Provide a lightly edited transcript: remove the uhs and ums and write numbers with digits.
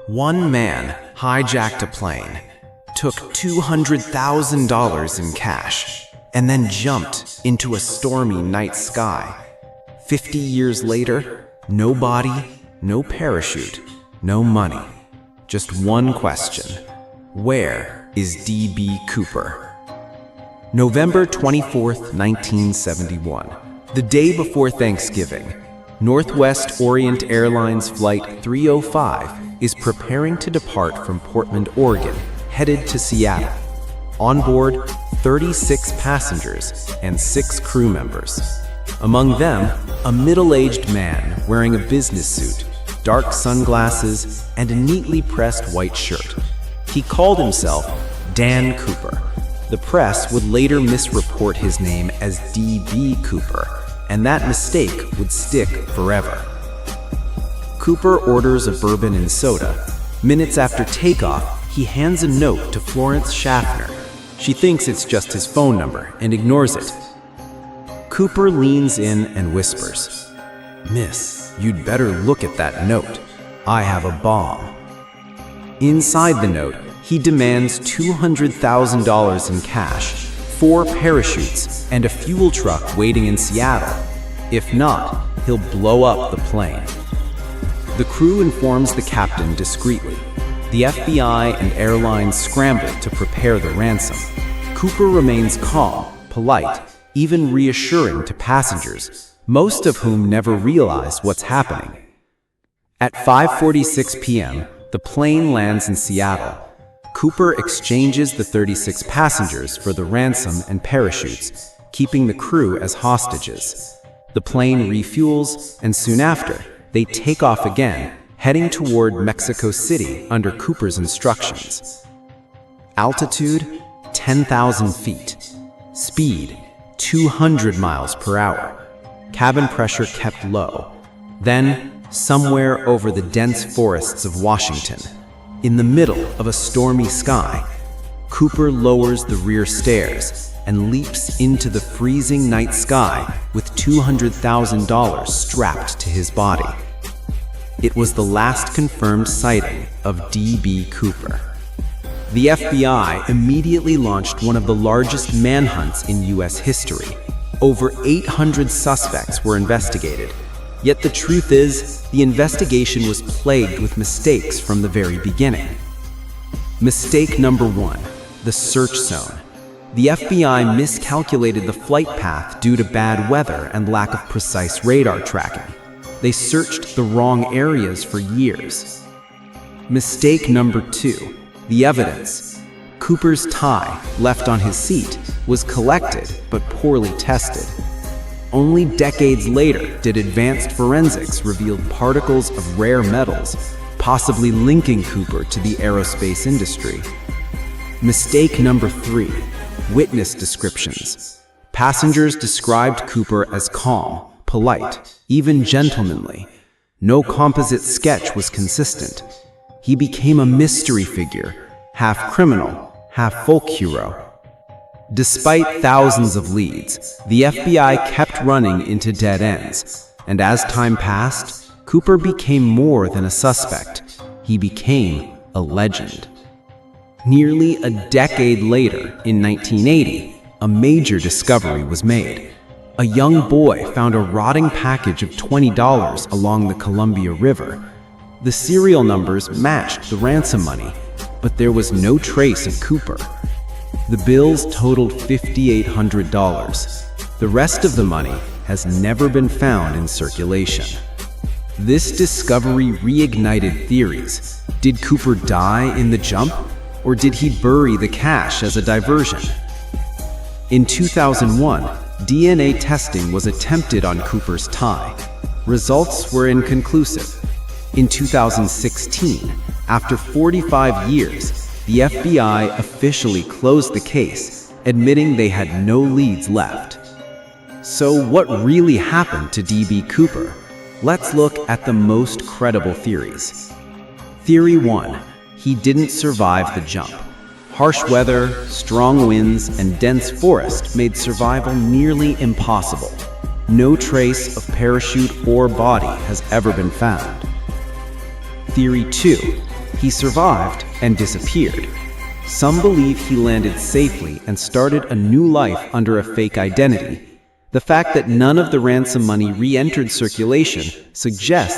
One man hijacked a plane, took $200,000 in cash, and then jumped into a stormy night sky. 50 years later, no body, no parachute, no money. Just one question: where is D.B. Cooper? November 24th, 1971, the day before Thanksgiving, Northwest Orient Airlines Flight 305 is preparing to depart from Portland, Oregon, headed to Seattle. On board, 36 passengers and 6 crew members. Among them, a middle-aged man wearing a business suit, dark sunglasses, and a neatly pressed white shirt. He called himself Dan Cooper. The press would later misreport his name as D.B. Cooper, and that mistake would stick forever. Cooper orders a bourbon and soda. Minutes after takeoff, he hands a note to Florence Schaffner. She thinks it's just his phone number and ignores it. Cooper leans in and whispers, "Miss, you'd better look at that note. I have a bomb." Inside the note, he demands $200,000 in cash, 4 parachutes, and a fuel truck waiting in Seattle. If not, he'll blow up the plane. The crew informs the captain discreetly. The FBI and airlines scramble to prepare the ransom. Cooper remains calm, polite, even reassuring to passengers, most of whom never realize what's happening. At 5:46 p.m., the plane lands in Seattle. Cooper exchanges the 36 passengers for the ransom and parachutes, keeping the crew as hostages. The plane refuels, and soon after, they take off again, heading toward Mexico City under Cooper's instructions. Altitude, 10,000 feet. Speed, 200 miles per hour. Cabin pressure kept low. Then, somewhere over the dense forests of Washington, in the middle of a stormy sky, Cooper lowers the rear stairs and leaps into the freezing night sky with $200,000 strapped to his body. It was the last confirmed sighting of D.B. Cooper. The FBI immediately launched one of the largest manhunts in U.S. history. Over 800 suspects were investigated. Yet the truth is, the investigation was plagued with mistakes from the very beginning. Mistake number 1, the search zone. The FBI miscalculated the flight path due to bad weather and lack of precise radar tracking. They searched the wrong areas for years. Mistake number 2, the evidence. Cooper's tie, left on his seat, was collected but poorly tested. Only decades later did advanced forensics reveal particles of rare metals, possibly linking Cooper to the aerospace industry. Mistake number 3, witness descriptions. Passengers described Cooper as calm, polite, even gentlemanly. No composite sketch was consistent. He became a mystery figure, half criminal, half folk hero. Despite thousands of leads, the FBI kept running into dead ends, and as time passed, Cooper became more than a suspect. He became a legend. Nearly a decade later, in 1980, a major discovery was made. A young boy found a rotting package of $20 along the Columbia River. The serial numbers matched the ransom money, but there was no trace of Cooper. The bills totaled $5,800. The rest of the money has never been found in circulation. This discovery reignited theories. Did Cooper die in the jump, or did he bury the cash as a diversion? In 2001, DNA testing was attempted on Cooper's tie. Results were inconclusive. In 2016, after 45 years, the FBI officially closed the case, admitting they had no leads left. So what really happened to D.B. Cooper? Let's look at the most credible theories. Theory 1. He didn't survive the jump. Harsh weather, strong winds, and dense forest made survival nearly impossible. No trace of parachute or body has ever been found. Theory 2. He survived and disappeared. Some believe he landed safely and started a new life under a fake identity. The fact that none of the ransom money re-entered circulation suggests